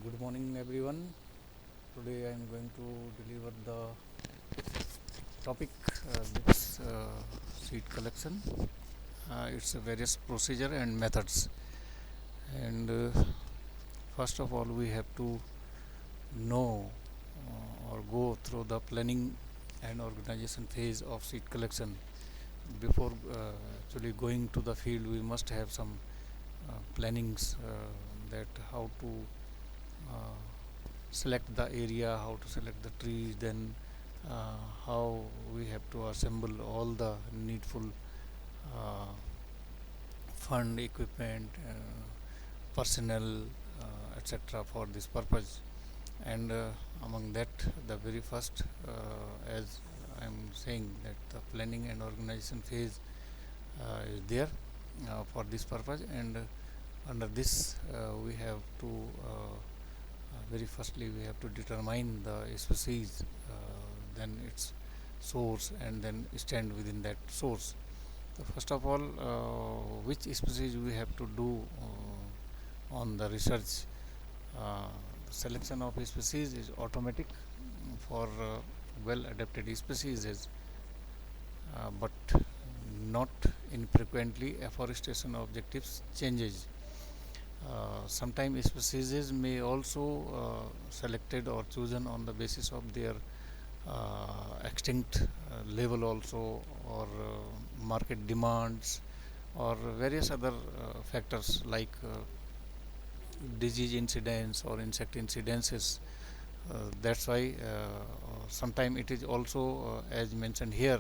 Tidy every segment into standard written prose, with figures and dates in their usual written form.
Good morning, everyone. Today I am going to deliver the topic this seed collection. Its various procedure and methods. And first of all, we have to know or go through the planning and organization phase of seed collection. Before actually going to the field, we must have some plannings that how to uh, select the area, how to select the trees, then how we have to assemble all the needful uh, fund, equipment, personnel, etc. for this purpose. And among that, the very first, as I am saying, that the planning and organization phase is there for this purpose, and under this we have to very firstly we have to determine the species, then its source, and then stand within that source. So first of all, which species we have to do on the research. uh, Selection of species is automatic for well adapted species but not infrequently afforestation objectives changes. Sometimes species may also selected or chosen on the basis of their extinct level also, or market demands, or various other factors like disease incidence or insect incidences. That's why sometimes it is also as mentioned here,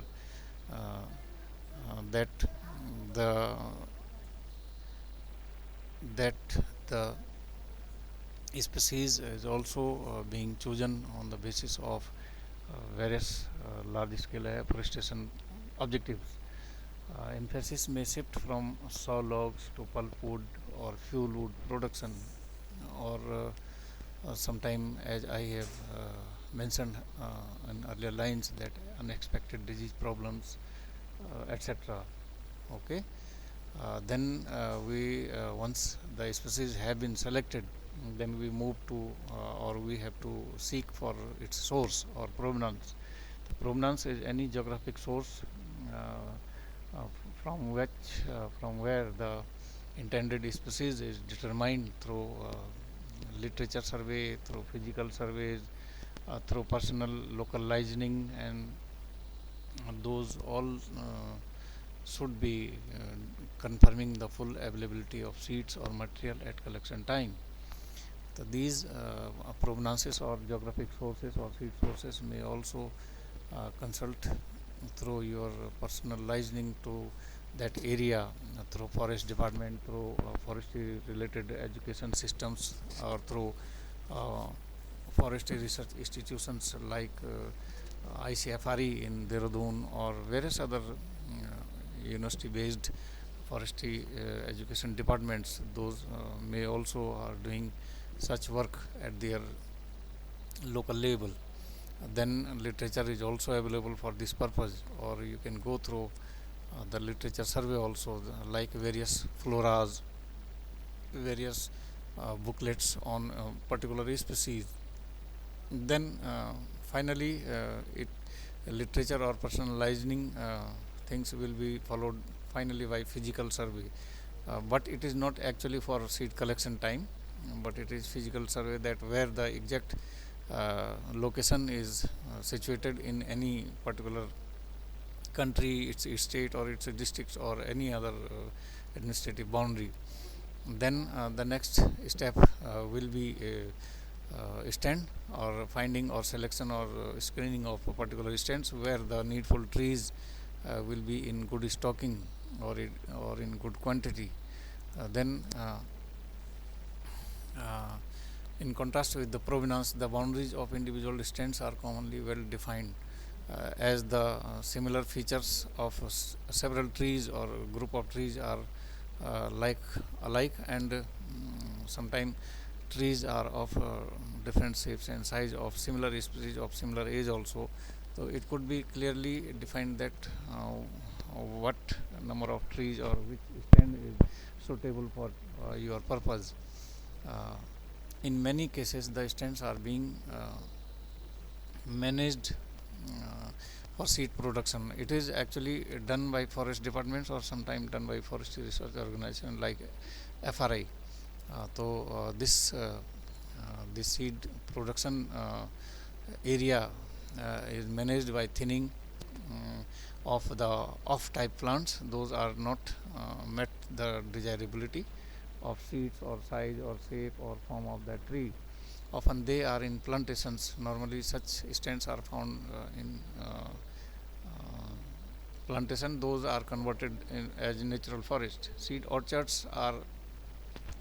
that the that the species is also being chosen on the basis of various large scale afforestation objectives. Emphasis may shift from saw logs to pulpwood or fuel wood production, or sometime, as I have mentioned in earlier lines, that unexpected disease problems, etc. Okay. Then we once the species have been selected, then we move to or we have to seek for its source or provenance. The provenance is any geographic source from where the intended species is determined through literature survey, through physical surveys, through personal localizing, and those all should be confirming the full availability of seeds or material at collection time. So these provenances or geographic sources or seed sources may also consult through your personal licensing to that area, through forest department, through forestry related education systems, or through uh, forestry research institutions like ICFRE in Dehradun, or various other university based forestry education departments. Those may also are doing such work at their local level. Then literature is also available for this purpose, or you can go through the literature survey also, like various floras, various booklets on particular species. Then finally it literature or personalizing things will be followed finally by physical survey, but it is not actually for seed collection time, but it is physical survey, that where the exact location is situated in any particular country, its state or its districts or any other administrative boundary. Then the next step will be stand or finding or selection or screening of a particular stands where the needful trees will be in good stocking, or in good quantity. Then uh, in contrast with the provenance, the boundaries of individual stands are commonly well defined, as the similar features of several trees or group of trees are like alike, and sometimes trees are of different shapes and size of similar species of similar age also. So it could be clearly defined that what number of trees or which stand is suitable for your purpose. uh, In many cases, the stands are being managed uh, for seed production. It is actually done by forest departments or sometimes done by forestry research organization like FRI. This seed production area is managed by thinning of the off type plants. Those are not met the desirability of seeds or size or shape or form of that tree. Often they are in plantations. Normally such stands are found in plantation. Those are converted as natural forest. Seed orchards are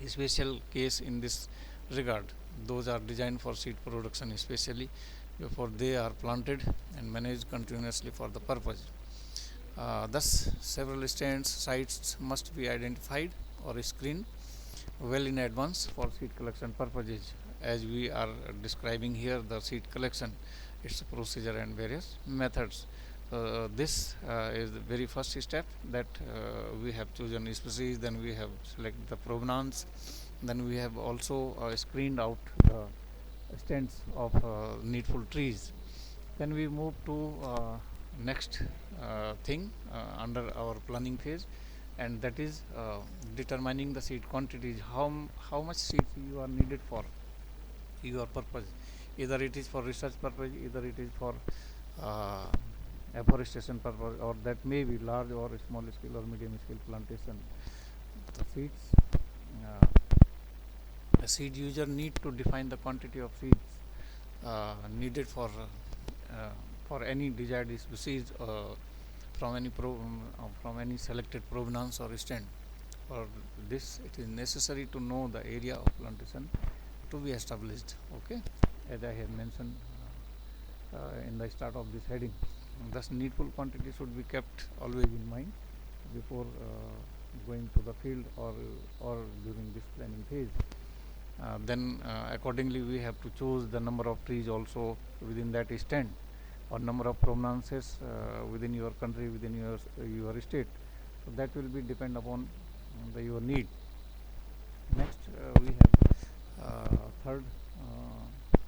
a special case in this regard. Those are designed for seed production especially before they are planted and managed continuously for the purpose. Thus, several stands sites must be identified or screened well in advance for seed collection purposes. As we are describing here, the seed collection, its procedure and various methods. This is the very first step, that we have chosen a species, then we have selected the provenance, then we have also screened out the stands of needful trees. Then we move to next thing under our planning phase, and that is determining the seed quantities. How much seeds you are needed for your purpose. Either it is for research purpose, either it is for uh, afforestation purpose, or that may be large or small scale or medium scale plantation. The seeds, a seed user need to define the quantity of seeds needed for any desired species from any selected provenance or stand. For this, it is necessary to know the area of plantation to be established. Okay, as I have mentioned in the start of this heading. Thus, needful quantity should be kept always in mind before going to the field or during this planning phase. Then accordingly we have to choose the number of trees also within that stand, or number of provenances within your country, within your state. So that will be depend upon your need. Next we have third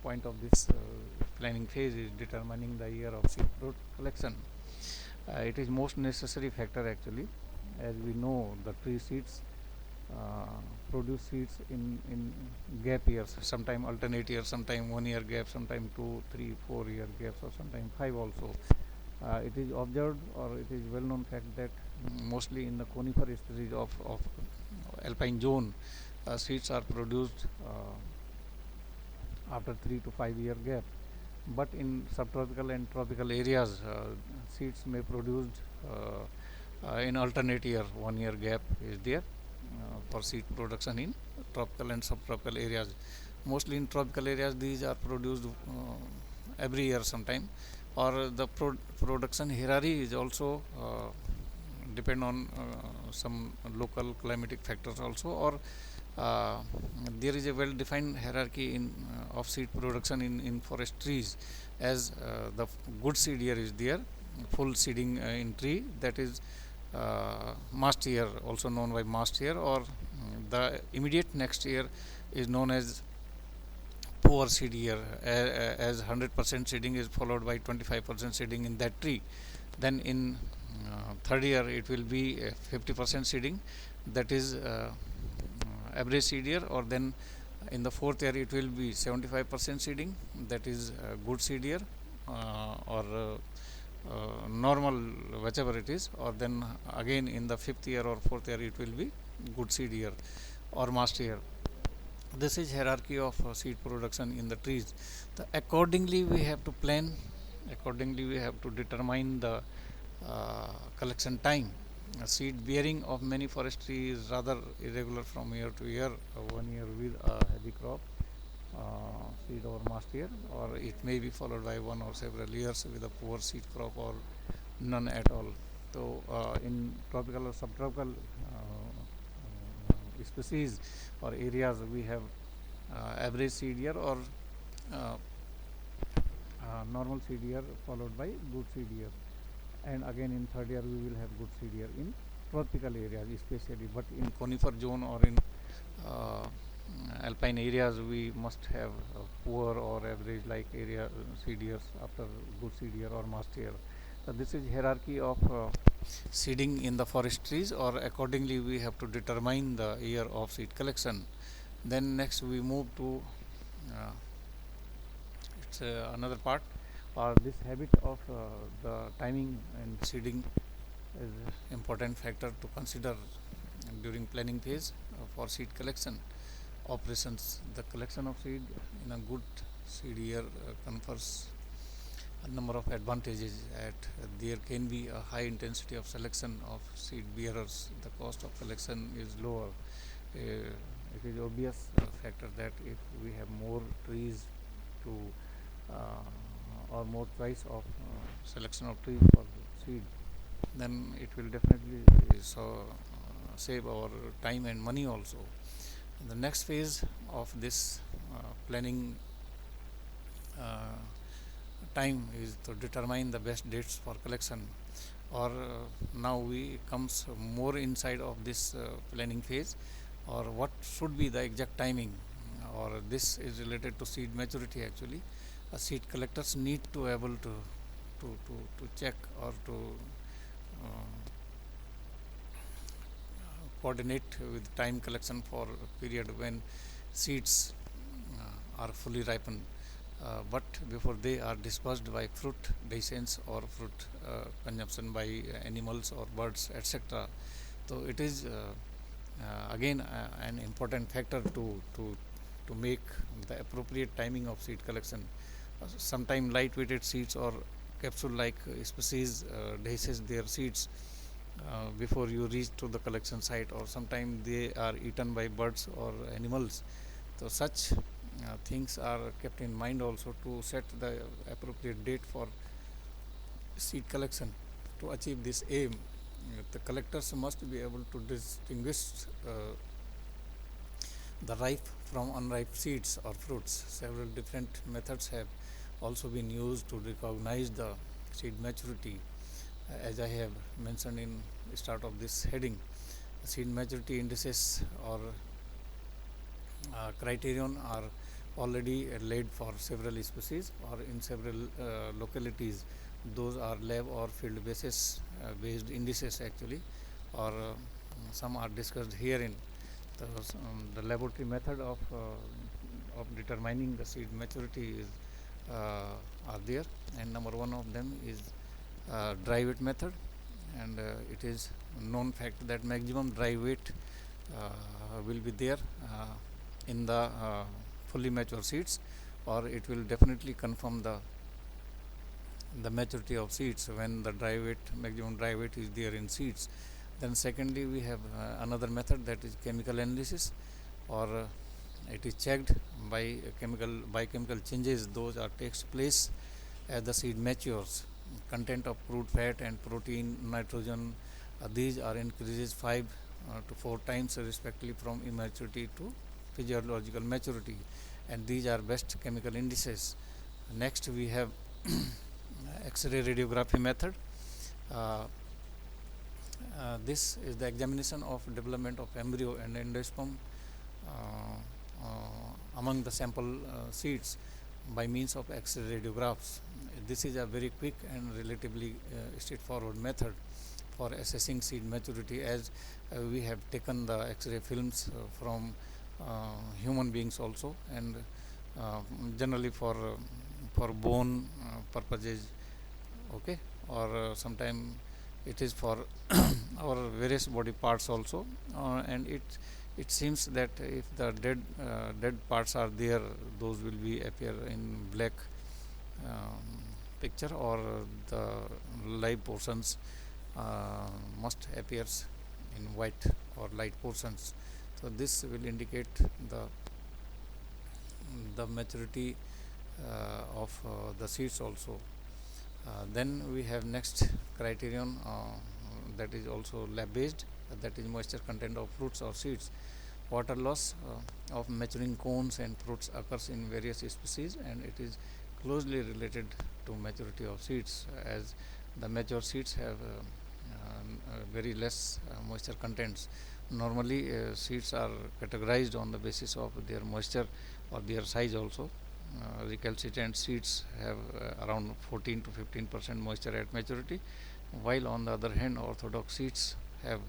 point of this planning phase is determining the year of seed fruit collection. It is most necessary factor actually, as we know the tree seeds uh, produce seeds in gap years, sometime alternate years, sometime 1 year gap, sometime 2, 3, 4 year gaps, or sometime 5 also. It is observed, or it is well known fact that mostly in the conifer species of alpine zone, seeds are produced after 3 to 5 year gap. But in subtropical and tropical areas, seeds may produced in alternate year. 1 year gap is there for seed production in tropical and subtropical areas. Mostly in tropical areas, these are produced every year sometime. Or the production hierarchy is also depend on some local climatic factors also, or uh, there is a well defined hierarchy in of seed production in forest trees, as the good seed year is there, full seeding in tree, that is mast year, also known by mast year, or the immediate next year is known as poor seed year, as 100% seeding is followed by 25% seeding in that tree. Then in third year it will be 50% seeding, that is average seed year. Or then in the fourth year it will be 75% seeding, that is good seed year, or normal, whichever it is. Or then again in the fifth year or fourth year it will be good seed year or master year. This is hierarchy of seed production in the trees. Accordingly we have to plan, accordingly we have to determine the collection time. Seed bearing of many forest trees is rather irregular from year to year. 1 year with a heavy crop, seed or mast year, or it may be followed by one or several years with a poor seed crop or none at all. So in tropical or subtropical species or areas, we have average seed year, or uh, normal seed year followed by good seed year. And again in third year we will have good seed year in tropical areas especially. But in conifer zone or in uh, alpine areas we must have poor or average like area seed years after good seed year or must year. So this is hierarchy of seeding in the forest trees, or accordingly we have to determine the year of seed collection. Then next we move to uh, it's another part, or this habit of the timing and seeding is important factor to consider during planning phase for seed collection operations. The collection of seed in a good seed year confers a number of advantages. There can be a high intensity of selection of seed bearers. The cost of collection is lower. It is obvious factor that if we have more trees to or more choice of selection of trees for seed, then it will definitely save our time and money also. The next phase of this planning time is to determine the best dates for collection, or now we comes more inside of this planning phase, or what should be the exact timing, or this is related to seed maturity actually. Seed collectors need to able to check or to coordinate with time collection for a period when seeds are fully ripened, but before they are dispersed by fruit descents or fruit consumption by animals or birds, etc. So it is again an important factor to make the appropriate timing of seed collection. Sometime light-weighted seeds or capsule-like species dehisces their seeds before you reach to the collection site, or sometimes they are eaten by birds or animals. So such things are kept in mind also to set the appropriate date for seed collection. To achieve this aim, the collectors must be able to distinguish the ripe from unripe seeds or fruits. Several different methods have also been used to recognize the seed maturity. As I have mentioned in the start of this heading, seed maturity indices or criterion are already laid for several species or in several localities. Those are lab or field basis based indices actually, or some are discussed herein. The laboratory method of determining the seed maturity is are there, and number one of them is dry weight method, and it is known fact that maximum dry weight will be there in the fully mature seeds, or it will definitely confirm the maturity of seeds when the dry weight, maximum dry weight is there in seeds. Then secondly we have another method, that is chemical analysis, or it is checked by biochemical changes. Those are takes place as the seed matures. Content of crude fat and protein, nitrogen, these are increases 5 to 4 times respectively from immaturity to physiological maturity, and these are best chemical indices. Next we have X-ray radiography method. uh, this is the examination of development of embryo and endosperm among the sample seeds by means of X-ray radiographs. This is a very quick and relatively straightforward method for assessing seed maturity, as we have taken the X-ray films from human beings also, and generally for bone purposes, okay, or sometime it is for our various body parts also, and it seems that if the dead parts are there, those will be appear in black um, picture, or the live portions must appears in white or light portions. So this will indicate the maturity of the seeds also. Then we have next criterion, that is also lab based, that is moisture content of fruits or seeds. Water loss of maturing cones and fruits occurs in various species, and it is closely related to maturity of seeds, as the mature seeds have very less moisture contents, Normally seeds are categorized on the basis of their moisture or their size also. Recalcitrant seeds have around 14 to 15% moisture at maturity, while on the other hand orthodox seeds have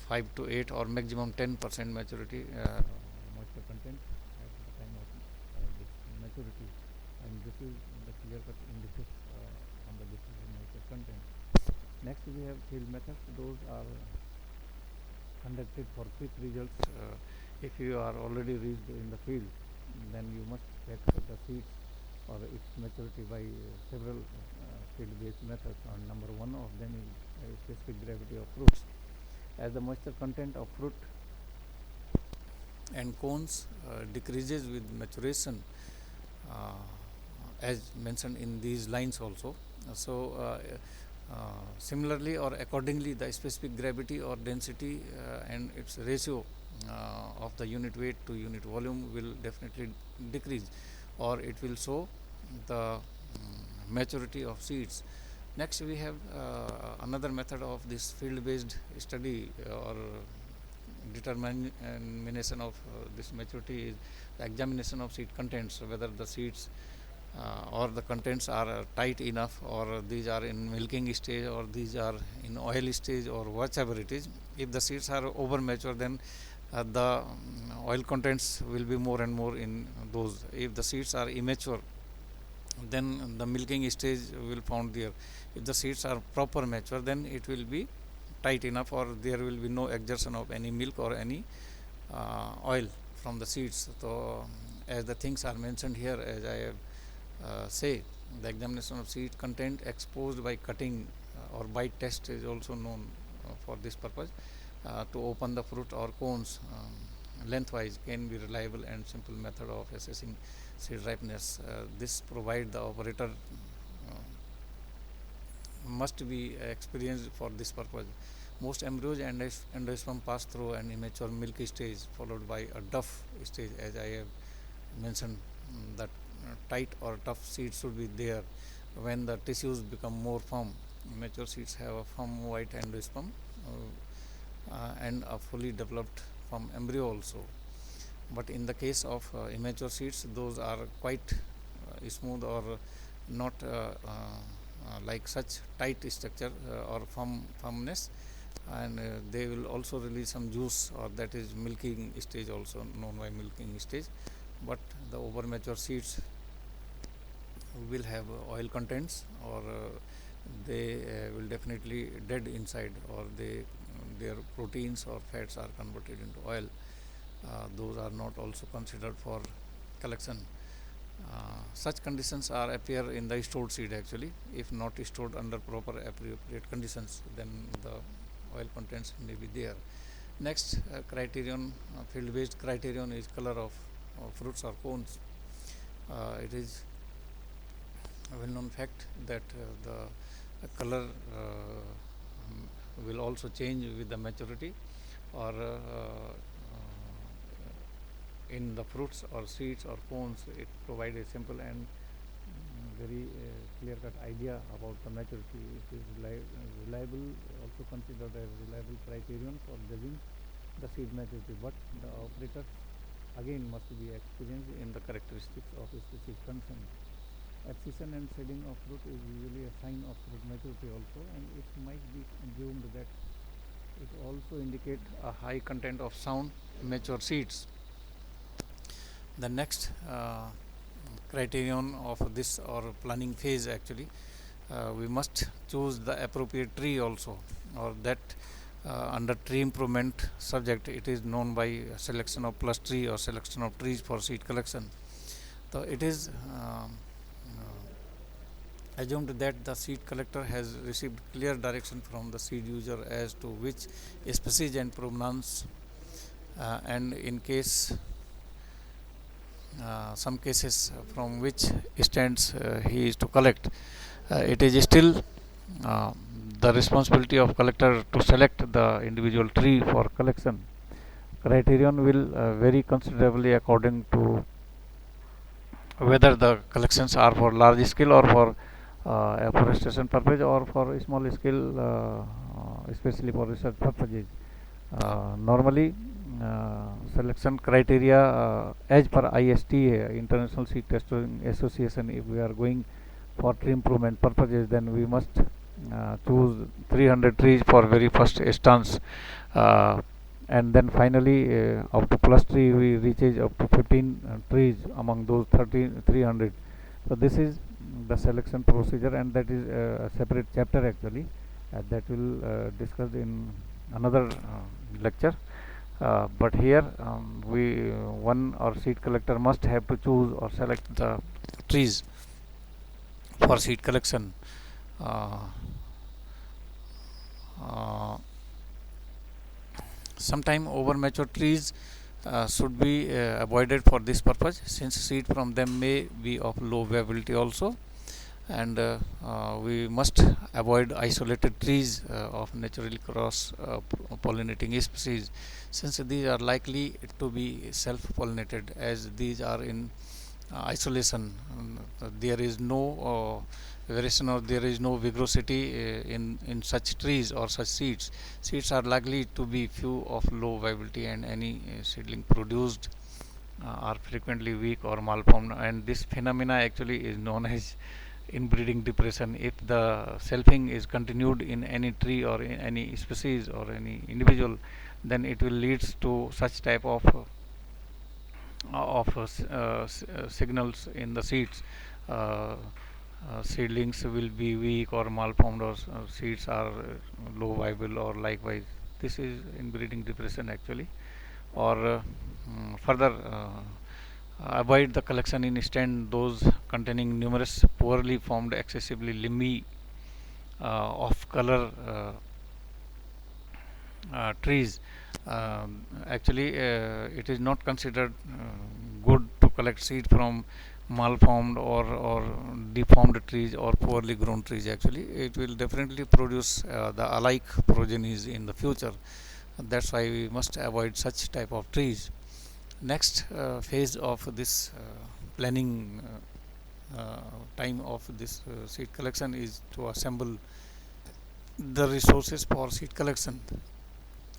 5 to 8 or maximum 10% maturity moisture content at the time of this maturity, and this is the clear cut indices on the basis of moisture content. Next we have field methods. Those are conducted for quick results. If you are already reached in the field, then you must check the seeds or its maturity by several field based methods, and number one of them is specific gravity of fruits. As the moisture content of fruit and cones decreases with maturation, as mentioned in these lines also. So similarly or accordingly, the specific gravity or density and its ratio of the unit weight to unit volume will definitely decrease, or it will show the maturity of seeds. Next we have another method of this field based study or determination of this maturity is the examination of seed contents, whether the seeds or the contents are tight enough, or these are in milking stage, or these are in oil stage, or whatever it is. If the seeds are over mature, then the oil contents will be more and more in those. If the seeds are immature, then the milking stage will found there. If the seeds are proper mature, then it will be tight enough, or there will be no exertion of any milk or any oil from the seeds. So as the things are mentioned here, as I have say, the examination of seed content exposed by cutting or bite test is also known for this purpose, to open the fruit or cones lengthwise can be reliable and simple method of assessing seed ripeness. This provide the operator must be experienced for this purpose. Most embryos and endosperm pass through an immature milky stage followed by a duff stage, as I have mentioned. That tight or tough seeds should be there when the tissues become more firm. Mature seeds have a firm white endosperm and a fully developed firm embryo also. But in the case of immature seeds, those are quite smooth or not like such tight structure or firmness, and they will also release some juice, or that is milking stage, also known by milking stage. But the over mature seeds will have oil contents, or they will definitely dead inside, or their proteins or fats are converted into oil. Those are not also considered for collection. Such conditions are appear in the stored seed actually. If not stored under proper appropriate conditions, then the oil contents may be there. Next criterion, field based criterion, is color of fruits or cones. It is a well known fact that the color will also change with the maturity, or in the fruits or seeds or cones. It provides a simple and very clear cut idea about the maturity. It is reliable, also considered as reliable criterion for judging the seed maturity, but the operator again must be experienced in the characteristics of a specific concern. Abscission and shading of fruit is usually a sign of fruit maturity also, and it might be assumed that it also indicates a high content of sound mature seeds. The next criterion of this or planning phase actually, we must choose the appropriate tree also, or that under tree improvement subject, it is known by selection of plus tree or selection of trees for seed collection. So it is assumed that the seed collector has received clear direction from the seed user as to which species and provenance, and in case some cases from which stands he is to collect, it is still the responsibility of collector to select the individual tree for collection. Criterion will vary considerably according to whether the collections are for large scale or for afforestation purpose, or for small scale, especially for research purposes. Normally, selection criteria as per ISTA, International Seed Testing Association, if we are going for tree improvement purposes, then we must choose 300 trees for very first stance, uh, and then finally up to plus tree we reaches up to 15 trees among those 300. So this is the selection procedure, and that is a separate chapter actually that will discussed in another lecture. But here we one or seed collector must have to choose or select the trees for seed collection. Uh, uh, Sometime over mature trees should be avoided for this purpose, since seed from them may be of low viability also, and we must avoid isolated trees of naturally cross pollinating species, since these are likely to be self pollinated, as these are in isolation. There is no variation, or there is no vigorosity in such trees or such seeds. Seeds are likely to be few of low viability, and any seedling produced are frequently weak or malformed, and this phenomena actually is known as inbreeding depression. If the selfing is continued in any tree or in any species or any individual, then it will leads to such type of signals in the seeds. Uh, Seedlings will be weak or malformed, or seeds are low viable, or likewise. This is inbreeding depression actually. Or further, avoid the collection in stand those containing numerous poorly formed, excessively limby, of color trees. Actually, it is not considered good to collect seed from malformed or deformed trees or poorly grown trees. Actually, it will definitely produce the alike progenies in the future. That's why we must avoid such type of trees. Next phase of this planning time of this seed collection is to assemble the resources for seed collection.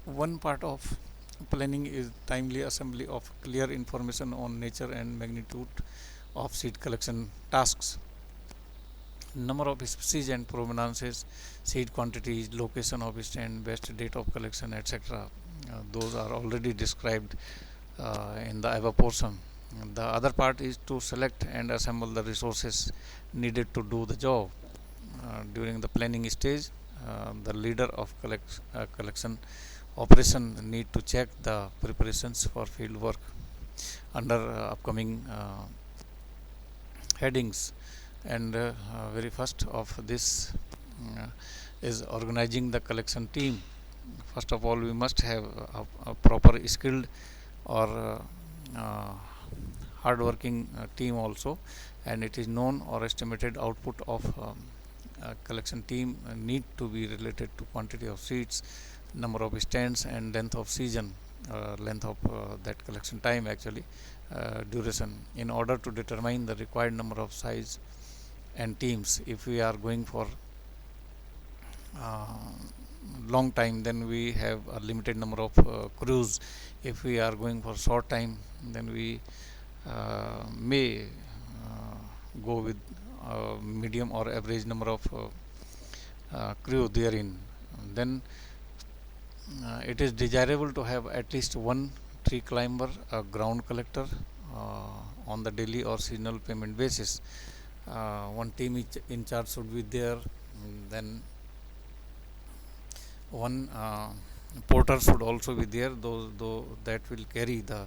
One part of planning is timely assembly of clear information on nature and magnitude of seed collection tasks. Number of species and provenances, seed quantities, location of stand, best date of collection, etc. Those are already described in the above portion. The other part is to select and assemble the resources needed to do the job. During the planning stage, the leader of collection operation need to check the preparations for field work under upcoming headings. And very first of this is organizing the collection team. First of all, we must have a proper skilled or hard working team also, and it is known or estimated output of collection team need to be related to quantity of seeds, number of stands, and length of season, length of that collection time actually, duration, in order to determine the required number of size and teams. If we are going for uh, long time, then we have a limited number of crews. If we are going for short time, then we may go with medium or average number of crew therein. Then it is desirable to have at least one tree climber, a ground collector on the daily or seasonal payment basis. One team in charge should be there. Then one porter should also be there, though that will carry the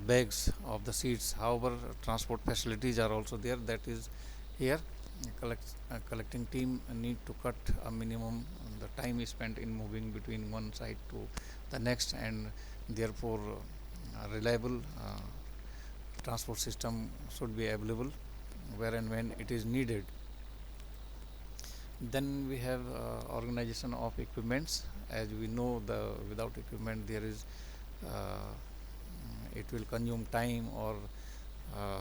bags of the seeds. However, transport facilities are also there. That is here. Collecting team need to cut a minimum the time is spent in moving between one side to the next, and therefore reliable transport system should be available where and when it is needed. Then we have organization of equipments. As we know, the without equipment there is it will consume time or uh,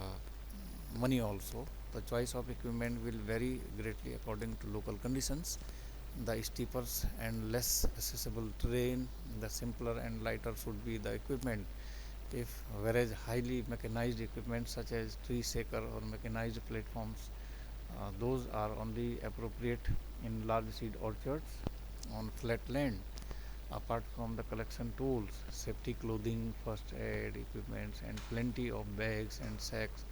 money also. The choice of equipment will vary greatly according to local conditions, The steeper and less accessible terrain, the simpler and lighter should be the equipment. If whereas highly mechanized equipment such as tree shaker or mechanized platforms, those are only appropriate in large seed orchards on flat land. Apart from the collection tools, safety clothing, first aid equipments, and plenty of bags and sacks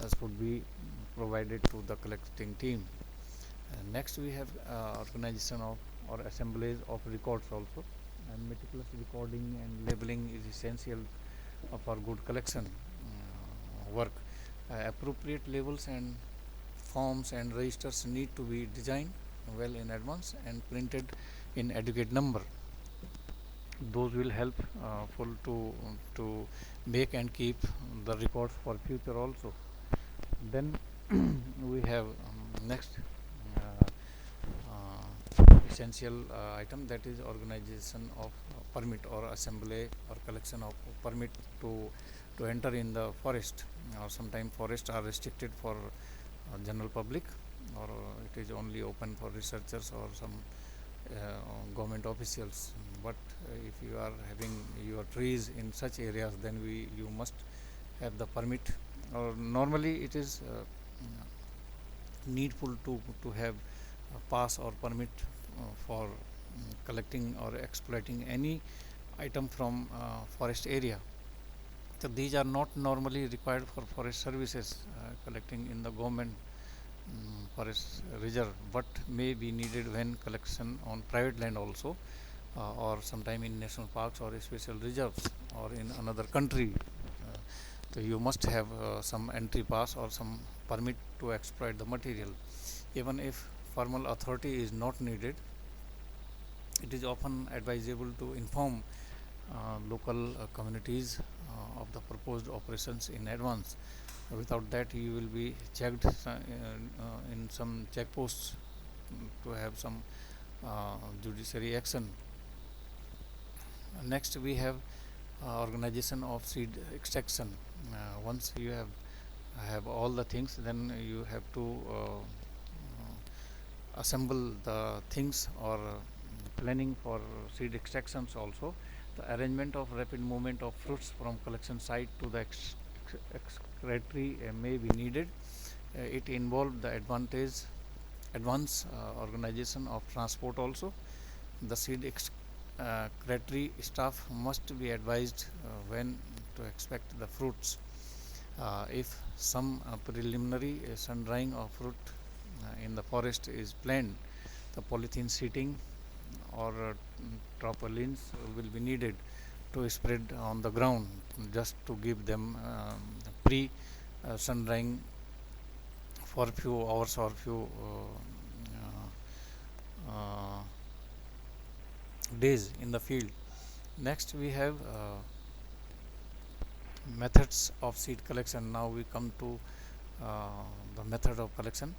should be provided to the collecting team. Next, we have organization of or assemblies of records also. And meticulous recording and labeling is essential for good collection work. Appropriate labels and forms and registers need to be designed well in advance and printed in adequate number. Those will help full to make and keep the records for future also. Then we have next uh, essential item, that is organization of permit or assembly or collection of permit to enter in the forest, or sometimes forests are restricted for general public, or it is only open for researchers or some government officials. But if you are having your trees in such areas, then you must have the permit, or normally it is needful to have a pass or permit for collecting or exploiting any item from forest area. So these are not normally required for forest services collecting in the government forest reserve, but may be needed when collection on private land also, or sometime in national parks or special reserves or in another country. So you must have some entry pass or some permit to exploit the material. Even if formal authority is not needed, it is often advisable to inform local communities of the proposed operations in advance. Without that, you will be checked in some checkposts to have some judiciary action. Next, we have organization of seed extraction. Once you have all the things, then you have to assemble the things, or planning for seed extractions also. The arrangement of rapid movement of fruits from collection site to the excretory may be needed. It involved the advanced organization of transport also. The seed excretory staff must be advised when to expect the fruits. If some preliminary sun drying of fruit in the forest is planned, the polythene sheeting or tarpaulins will be needed to spread on the ground, just to give them pre sun drying for few hours or few days in the field. Next, we have methods of seed collection. Now we come to the method of collection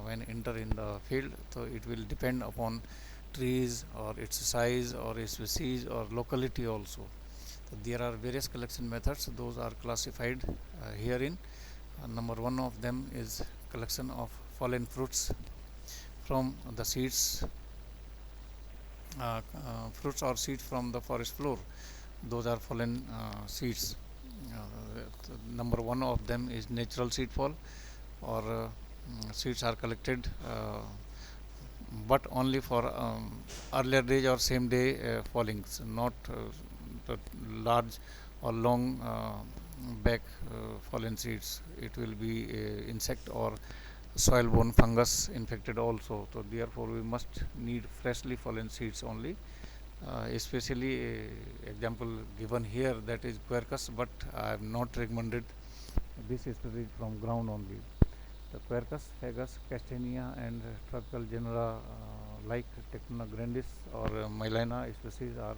when enter in the field. So it will depend upon trees or its size or its species or locality also. So there are various collection methods. Those are classified herein. Number one of them is collection of fallen fruits from the seeds, fruits or seeds from the forest floor. Those are fallen seeds. Number one of them is natural seed fall, or seeds are collected but only for earlier days or same day fallings, not the large or long back fallen seeds. It will be insect or soil borne fungus infected also. So therefore we must need freshly fallen seeds only. Especially example given here, that is quercus, but I have not recommended this species from ground only. The quercus, fagus, castanea, and tropical genera like Tectona grandis or Mylina species are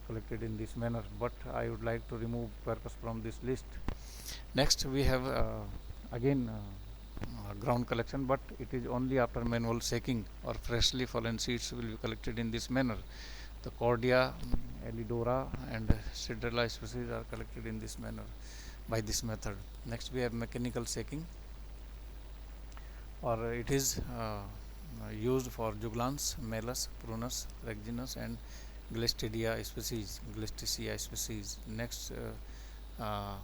collected in this manner, but I would like to remove quercus from this list. Next, we have again ground collection, but it is only after manual shaking, or freshly fallen seeds will be collected in this manner. The Cordia, Elidora, and Cedrella species are collected in this manner by this method. Next, we have mechanical shaking, or it is used for juglans, malus, prunus, rexinus, and Glesticia species. Next, uh, uh,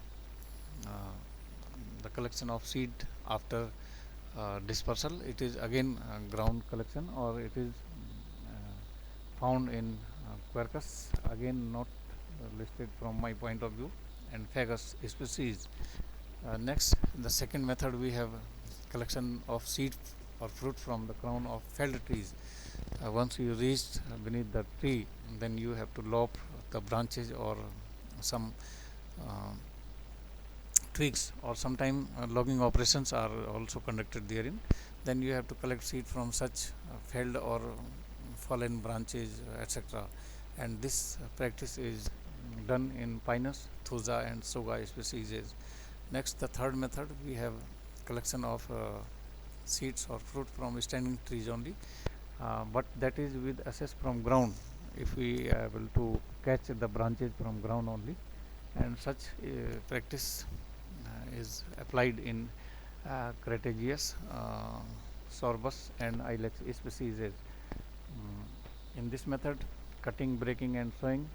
the collection of seed after dispersal. It is again ground collection, or it is found in Quercus, again not listed from my point of view, and Fagus species. Next, the second method, we have collection of seed or fruit from the crown of felled trees. Once you reach beneath the tree, then you have to lop the branches or some uh, twigs, or sometime logging operations are also conducted therein. Then you have to collect seed from such felled or fallen branches, etc. And this practice is done in Pinus, Thuja, and Soga species. Next, the third method, we have collection of seeds or fruit from standing trees only, but that is with access from ground. If we are able to catch the branches from ground only, and such practice is applied in Crataegus, Sorbus, and Ilex species. In this method, cutting, breaking, and sewing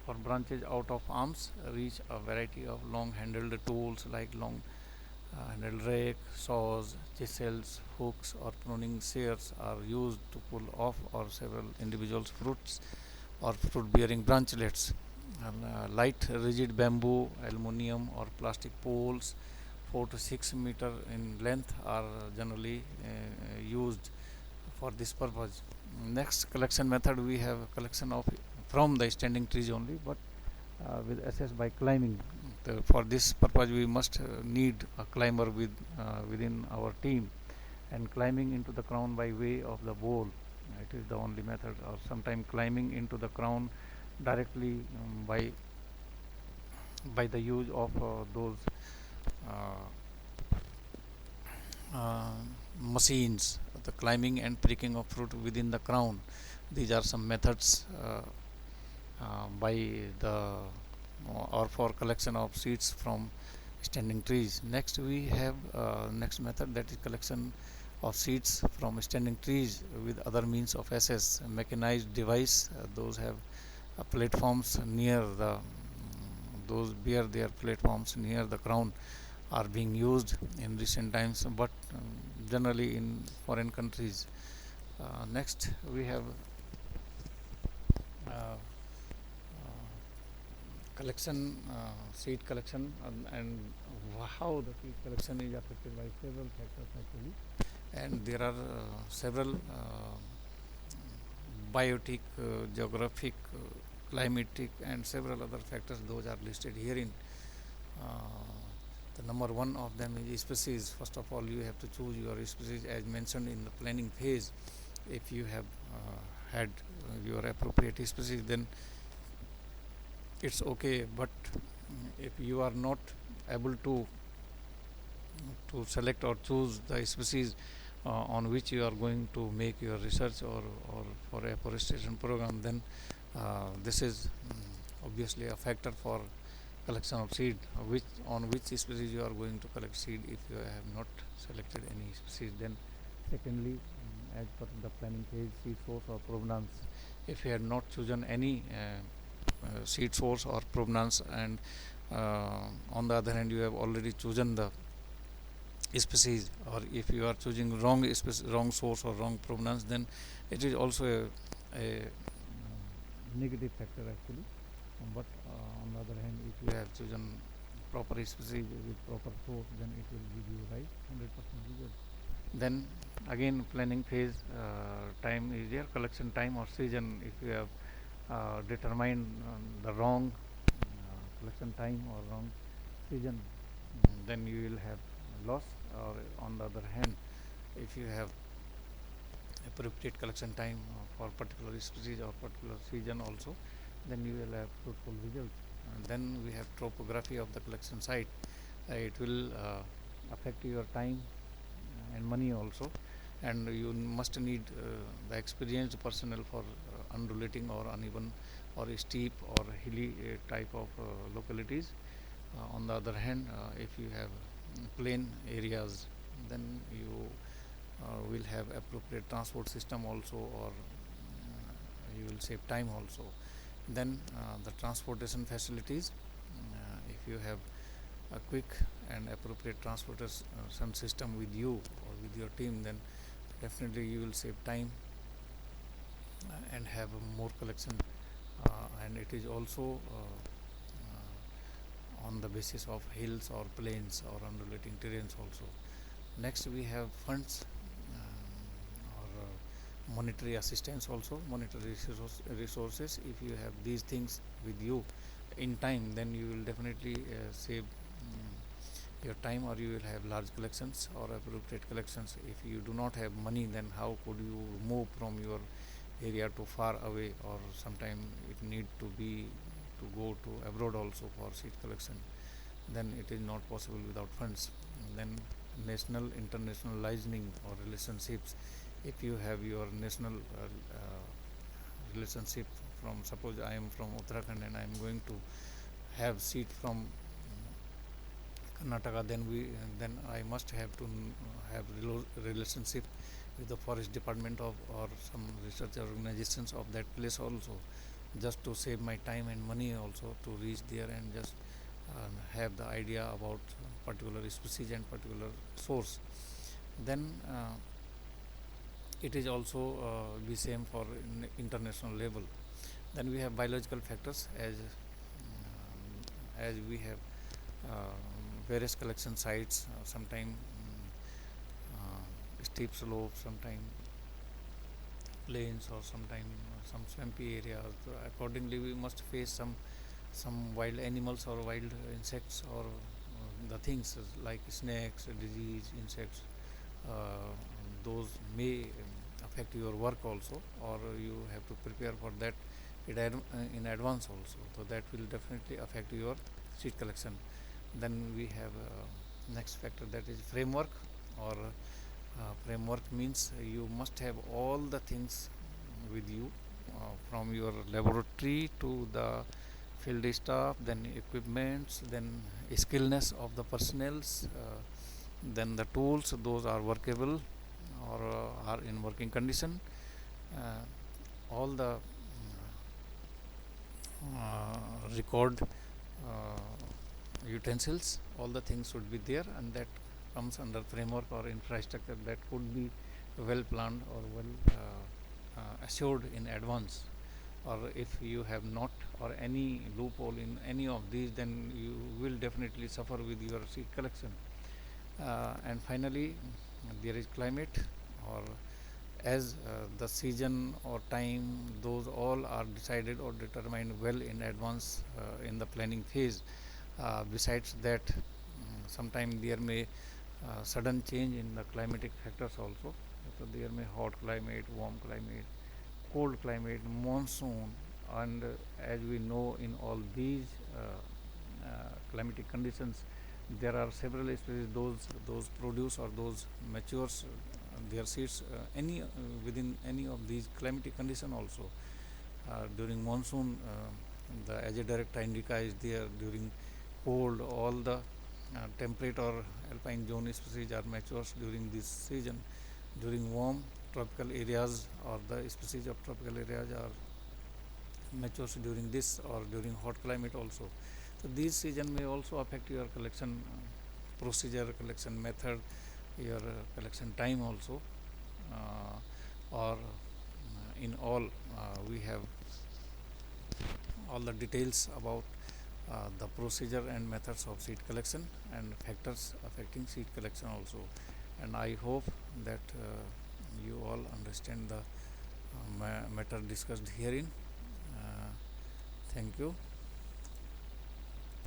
for branches out of arms reach a variety of long handled tools like long handled rake, saws, chisels, hooks, or pruning shears are used to pull off or several individuals fruits or fruit bearing branchlets. And, light rigid bamboo, aluminum, or plastic poles 4 to 6 meter in length are generally used for this purpose. Next collection method, we have collection of from the standing trees only, but with access by climbing. For this purpose, we must need a climber within our team, and climbing into the crown by way of the bole. It is the only method, or sometime climbing into the crown directly by the use of those uh, uh, machines, the climbing and pricking of fruit within the crown. These are some methods by the or for collection of seeds from standing trees. Next, we have next method, that is collection of seeds from standing trees with other means of access. A mechanized device, those have platforms near the those bear their platforms near the ground are being used in recent times, but generally in foreign countries. Next, we have uh, collection, seed collection, and how the seed collection is affected by several factors actually, and there are several biotic, geographic, climatic, and several other factors. Those are listed herein. The number one of them is species. First of all, you have to choose your species as mentioned in the planning phase. If you have had your appropriate species, then it's okay. But if you are not able to select or choose the species on which you are going to make your research, or for afforestation program, then this is obviously a factor for collection of seed, which on which species you are going to collect seed. If you have not selected any species, then secondly, as per the planning phase, seed source or provenance. If you had not chosen any seed source or provenance, and on the other hand you have already chosen the species, or if you are choosing wrong source or wrong provenance, then it is also a negative factor actually. But on the other hand, if you have chosen proper species with proper source, then it will give you right 100% result. Then again, planning phase, time is there, collection time or season. If you have determined the wrong collection time or wrong season, then you will have loss. Or on the other hand, if you have appropriate collection time for particular species or particular season also, then you will have fruitful results. And then we have topography of the collection site. It will affect your time and money also, and you must need the experienced personnel for undulating or uneven or steep or hilly type of localities. On the other hand, if you have plain areas, then you will have appropriate transport system also, or you will save time also. Then the transportation facilities, if you have a quick and appropriate transportation system with you or with your team, then definitely you will save time and have more collection, and it is also on the basis of hills or plains or undulating terrains also. Next we have funds, or monetary assistance also, monetary resources. If you have these things with you in time, then you will definitely save your time, or you will have large collections or appropriate collections. If you do not have money, then how could you move from your area to far away, or sometime it need to be to go to abroad also for seed collection, then it is not possible without funds. Then national international licensing or relationships. If you have your national relationship, from suppose I am from Uttarakhand and I am going to have seed from Karnataka, then I must have to have relationship with the forest department of or some research organizations of that place also, just to save my time and money also to reach there and just have the idea about particular species and particular source. Then it is also be same for international level. Then we have biological factors, as we have various collection sites, sometime steep slopes, sometime plains, or sometime some swampy areas. So accordingly we must face some wild animals or wild insects, or the things like snakes, disease, insects. uh, those may affect your work also, or you have to prepare for that in advance also, so that will definitely affect your seed collection. Then we have next factor, that is framework, or framework means you must have all the things with you, from your laboratory to the field staff, then equipments, then skillness of the personnels, then the tools, those are workable or are in working condition. All the record utensils, all the things should be there, and that comes under framework or infrastructure that could be well planned or well assured in advance. Or if you have not, or any loophole in any of these, then you will definitely suffer with your seed collection. And finally there is climate, or as the season or time, those all are decided or determined well in advance in the planning phase. Besides that, sometime there may sudden change in the climatic factors also. So there may hot climate, warm climate, cold climate, monsoon, and as we know, in all these climatic conditions, there are several species, those produce or those matures their seeds any within any of these climatic condition also. During monsoon, the Azadirachta indica is there. During cold, all the temperate or alpine zone species are matures during this season. During warm, tropical areas or the species of tropical areas are matures during this, or during hot climate also. So these season may also affect your collection procedure, collection method, your collection time also. Or in all, we have all the details about the procedure and methods of seed collection and factors affecting seed collection also. And I hope that you all understand the matter discussed herein. Thank you.